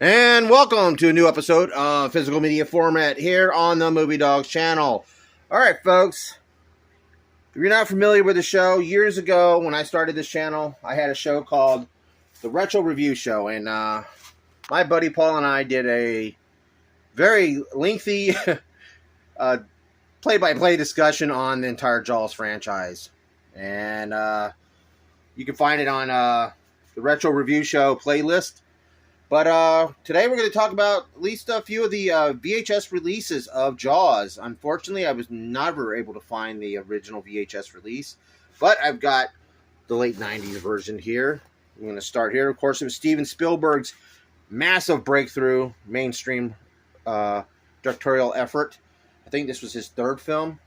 And welcome to a new episode of Physical Media Format here on the Movie Dogs channel. Alright, folks. If you're not familiar with the show, years ago when I started this channel, I had a show called The Retro Review Show. And my buddy Paul and I did a very lengthy play-by-play discussion on the entire Jaws franchise. And you can find it on the Retro Review Show playlist. But today we're going to talk about at least a few of the VHS releases of Jaws. Unfortunately, I was never able to find the original VHS release, but I've got the late 90s version here. I'm going to start here. Of course, it was Steven Spielberg's massive breakthrough mainstream directorial effort. I think this was his third film.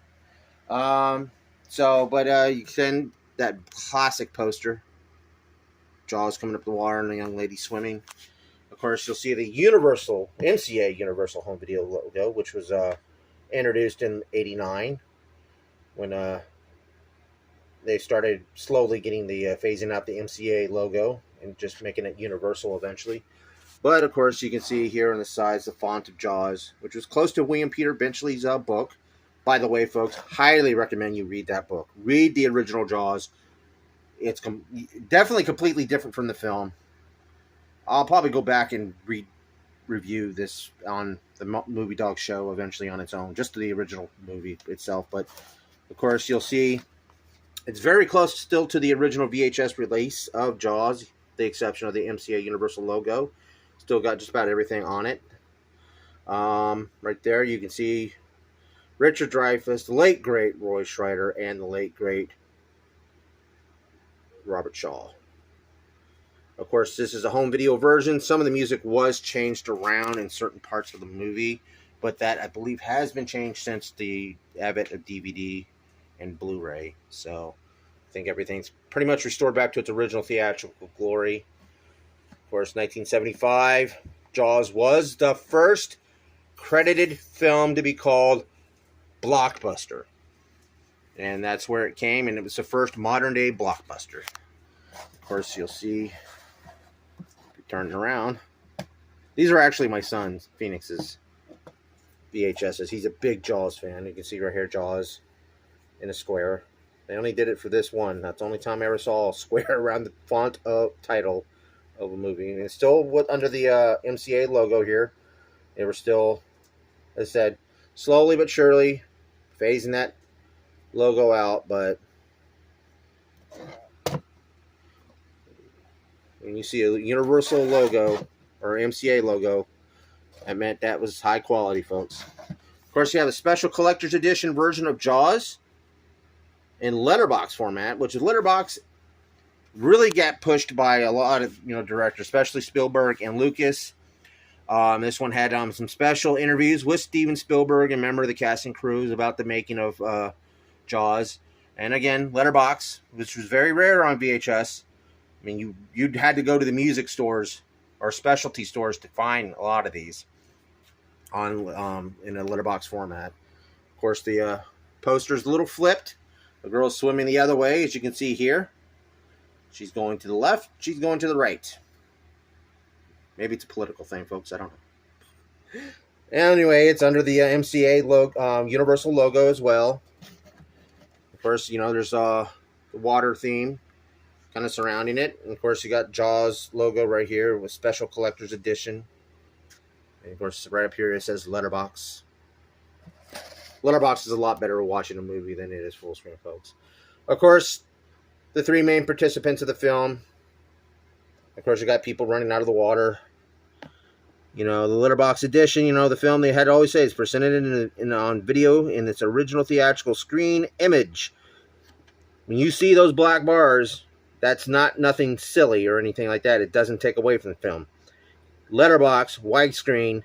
You can that classic poster. Jaws coming up the water and a young lady swimming. Of course, you'll see the MCA Universal Home Video logo, which was introduced in '89 when they started slowly getting phasing out the MCA logo and just making it Universal eventually. But, of course, you can see here on the sides the font of Jaws, which was close to William Peter Benchley's book. By the way, folks, highly recommend you read that book. Read the original Jaws. It's definitely completely different from the film. I'll probably go back and review this on the Movie Dog show eventually on its own, just the original movie itself. But, of course, you'll see it's very close still to the original VHS release of Jaws, the exception of the MCA Universal logo. Still got just about everything on it. Right there, you can see Richard Dreyfuss, the late, great Roy Scheider, and the late, great Robert Shaw. Of course, this is a home video version. Some of the music was changed around in certain parts of the movie, but that, I believe, has been changed since the advent of DVD and Blu-ray. So I think everything's pretty much restored back to its original theatrical glory. Of course, 1975, Jaws was the first credited film to be called Blockbuster. And that's where it came, and it was the first modern-day blockbuster. Of course, you'll see... Turning around. These are actually my son, Phoenix's VHSs. He's a big Jaws fan. You can see right here, Jaws in a square. They only did it for this one. That's the only time I ever saw a square around the font of title of a movie. And it's still under the MCA logo here. They were still, as I said, slowly but surely phasing that logo out, but when you see a Universal logo or MCA logo, that meant that was high quality, folks. Of course, you have a special collector's edition version of Jaws in letterbox format, which is letterbox really got pushed by a lot of directors, especially Spielberg and Lucas. This one had some special interviews with Steven Spielberg and member of the cast and crews about the making of Jaws. And again, letterbox, which was very rare on VHS. I mean, you'd had to go to the music stores or specialty stores to find a lot of these on in a letterbox format. Of course, the poster's a little flipped. The girl's swimming the other way, as you can see here. She's going to the left. She's going to the right. Maybe it's a political thing, folks. I don't know. Anyway, it's under the MCA logo, Universal logo as well. Of course, there's the water theme kind of surrounding it. And, of course, you got Jaws logo right here with special collector's edition. And, of course, right up here it says Letterbox. Letterbox is a lot better at watching a movie than it is full screen, folks. Of course, the three main participants of the film. Of course, you got people running out of the water. The Letterbox edition, the film, they had to always say, is presented on video in its original theatrical screen image. When you see those black bars, that's not nothing silly or anything like that. It doesn't take away from the film. Letterbox, widescreen,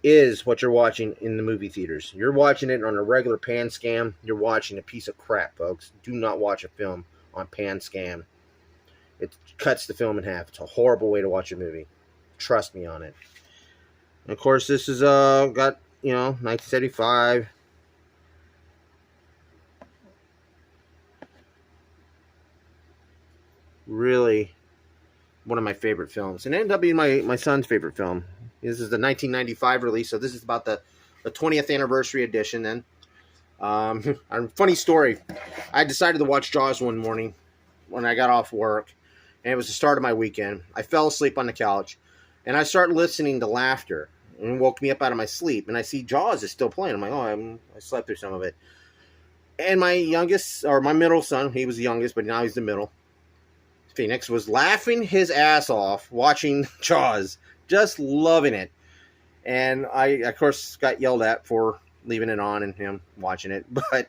is what you're watching in the movie theaters. You're watching it on a regular pan scan. You're watching a piece of crap, folks. Do not watch a film on pan scan. It cuts the film in half. It's a horrible way to watch a movie. Trust me on it. And of course, this is got 1975. Really one of my favorite films, and it ended up being my son's favorite film. This is the 1995 release, so this is about the 20th anniversary edition. Then, funny story, I decided to watch Jaws one morning when I got off work, and it was the start of my weekend. I fell asleep on the couch, and I started listening to laughter, and it woke me up out of my sleep. And I see Jaws is still playing. I'm like, oh, I slept through some of it. And my middle son, he was the youngest, but now he's the middle, Phoenix, was laughing his ass off watching Jaws, just loving it. And I, of course, got yelled at for leaving it on and him watching it. But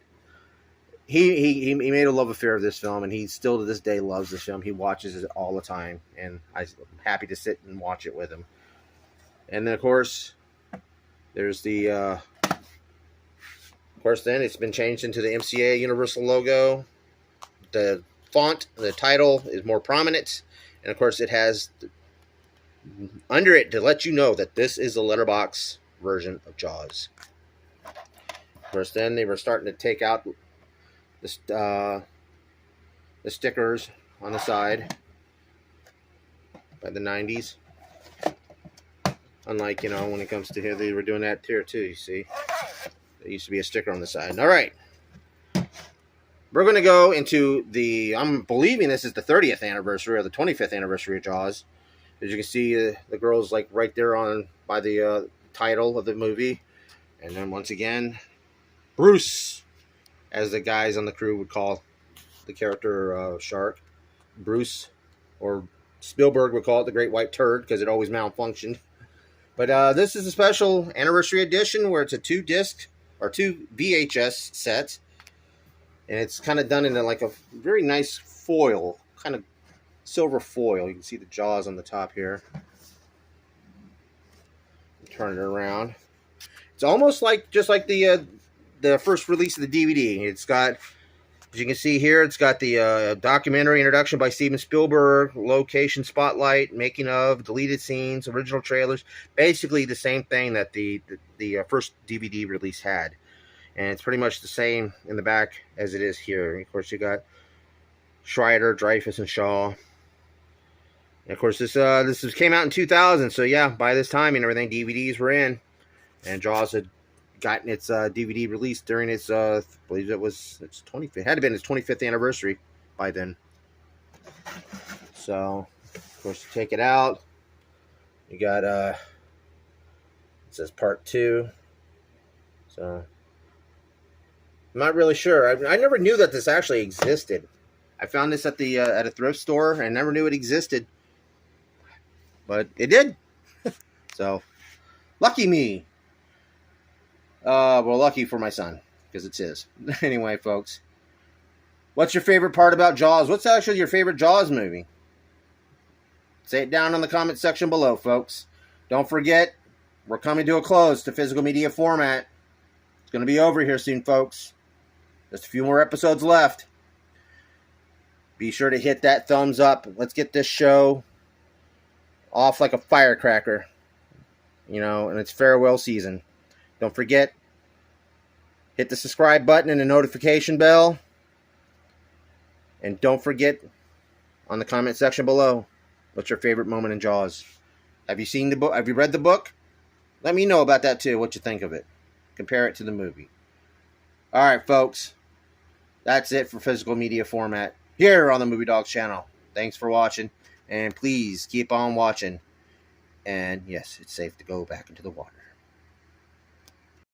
he made a love affair of this film, and he still to this day loves this film. He watches it all the time, and I'm happy to sit and watch it with him. And then, of course, there's the... Of course, then it's been changed into the MCA Universal logo. The font, the title is more prominent. And of course, it has under it to let you know that this is a letterbox version of Jaws. Of course, then they were starting to take out the stickers on the side by the 90s. Unlike, when it comes to here, they were doing that here too, you see. There used to be a sticker on the side. All right. We're going to go into I'm believing this is the 30th anniversary or the 25th anniversary of Jaws. As you can see, the girl's like right there by the title of the movie. And then once again, Bruce, as the guys on the crew would call the character Shark. Bruce, or Spielberg would call it the Great White Turd because it always malfunctioned. But this is a special anniversary edition where it's a 2-disc or 2 VHS sets, and it's kind of done in like a very nice foil, kind of silver foil. You can see the Jaws on the top here. Turn it around. It's almost just like the first release of the DVD. It's got, as you can see here, it's got the documentary introduction by Steven Spielberg, location spotlight, making of, deleted scenes, original trailers. Basically the same thing that the first DVD release had. And it's pretty much the same in the back as it is here. Of course, you got Schreider, Dreyfuss, and Shaw. And of course, this came out in 2000. So yeah, by this time and everything, DVDs were in. And Jaws had gotten its DVD release during its, I believe it had to been its 25th anniversary by then. So, of course, you take it out. You got, it says part 2. So, I'm not really sure. I never knew that this actually existed. I found this at a thrift store and never knew it existed. But it did. So, lucky me. Well, lucky for my son, because it's his. Anyway, folks, what's your favorite part about Jaws? What's actually your favorite Jaws movie? Say it down in the comment section below, folks. Don't forget, we're coming to a close to physical media format. It's going to be over here soon, folks. Just a few more episodes left. Be sure to hit that thumbs up. Let's get this show off like a firecracker, and it's farewell season. Don't forget, hit the subscribe button and the notification bell. And don't forget, on the comment section below, what's your favorite moment in Jaws? Have you seen the book? Have you read the book? Let me know about that too, what you think of it. Compare it to the movie. All right, folks. That's it for physical media format here on the Movie Dogs channel. Thanks for watching. And please keep on watching. And yes, it's safe to go back into the water.